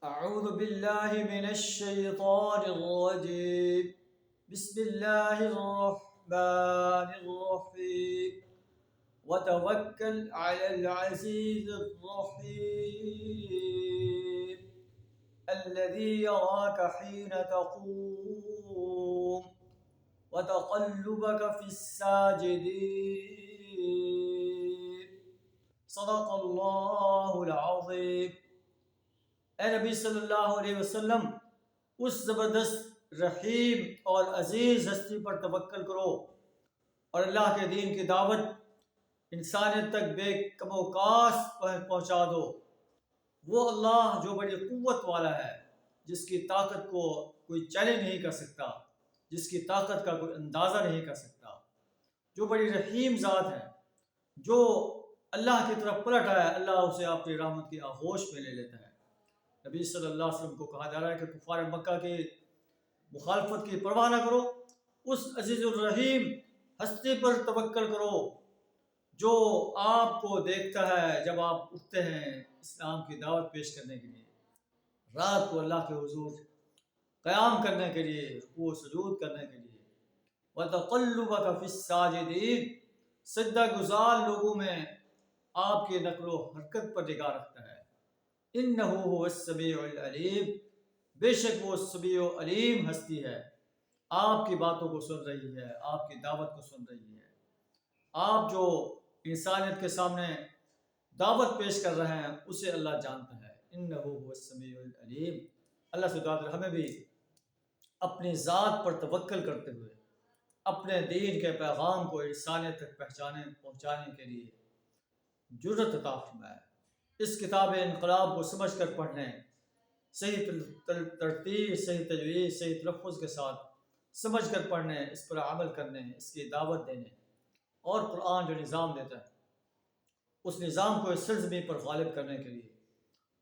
أعوذ بالله من الشيطان الرجيم بسم الله الرحمن الرحيم وتوكل على العزيز الرحيم الذي يراك حين تقوم وتقلبك في الساجدين صدق الله العظيم۔ اے نبی صلی اللہ علیہ وسلم، اس زبردست رحیم اور عزیز ہستی پر توکل کرو اور اللہ کے دین کی دعوت انسانیت تک بے کم و کاس پہنچا دو۔ وہ اللہ جو بڑی قوت والا ہے، جس کی طاقت کو کوئی چیلنج نہیں کر سکتا، جس کی طاقت کا کوئی اندازہ نہیں کر سکتا، جو بڑی رحیم ذات ہے، جو اللہ کی طرف پلٹ آیا اللہ اسے اپنی رحمت کی آغوش میں لے لیتا ہے۔ نبی صلی اللہ علیہ وسلم کو کہا جا رہا ہے کہ کفار مکہ کی مخالفت کی پرواہ نہ کرو، اس عزیز الرحیم ہستی پر توکل کرو جو آپ کو دیکھتا ہے جب آپ اٹھتے ہیں اسلام کی دعوت پیش کرنے کے لیے، رات کو اللہ کے حضور قیام کرنے کے لیے، رکوع و سجود کرنے کے لیے۔ وَتَقَلُّبَكَ فِي السَّاجِدِينَ، سجدہ گزار لوگوں میں آپ کی نقل و حرکت پر نگاہ رکھتا ہے۔ اِنَّهُ هُوَ السَّمِيعُ الْعَلِيمُ، بے شک وہ سمیع و علیم ہستی ہے، آپ کی باتوں کو سن رہی ہے، آپ کی دعوت کو سن رہی ہے۔ آپ جو انسانیت کے سامنے دعوت پیش کر رہے ہیں اسے اللہ جانتا ہے۔ اِنَّهُ هُوَ السَّمِيعُ الْعَلِيمُ۔ اللہ سے دعا ہمیں بھی اپنی ذات پر توکل کرتے ہوئے اپنے دین کے پیغام کو انسانیت تک پہنچانے کے لیے جرأت عطا فرمائے۔ اس کتاب انقلاب کو سمجھ کر پڑھنے، صحیح ترتیب، صحیح تجویز، صحیح تلفظ کے ساتھ سمجھ کر پڑھنے، اس پر عمل کرنے، اس کی دعوت دینے، اور قرآن جو نظام دیتا ہے اس نظام کو اس سرزمین پر غالب کرنے کے لیے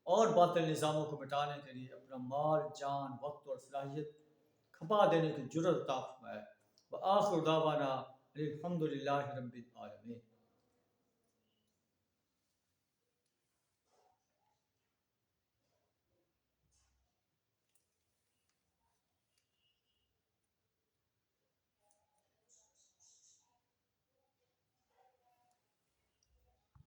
اور باطل نظاموں کو مٹانے کے لیے اپنا مال، جان، وقت اور صلاحیت کھپا دینے کی جرأت عطا فرمائے۔ وآخر دعوانا الحمد للہ رب العالمین۔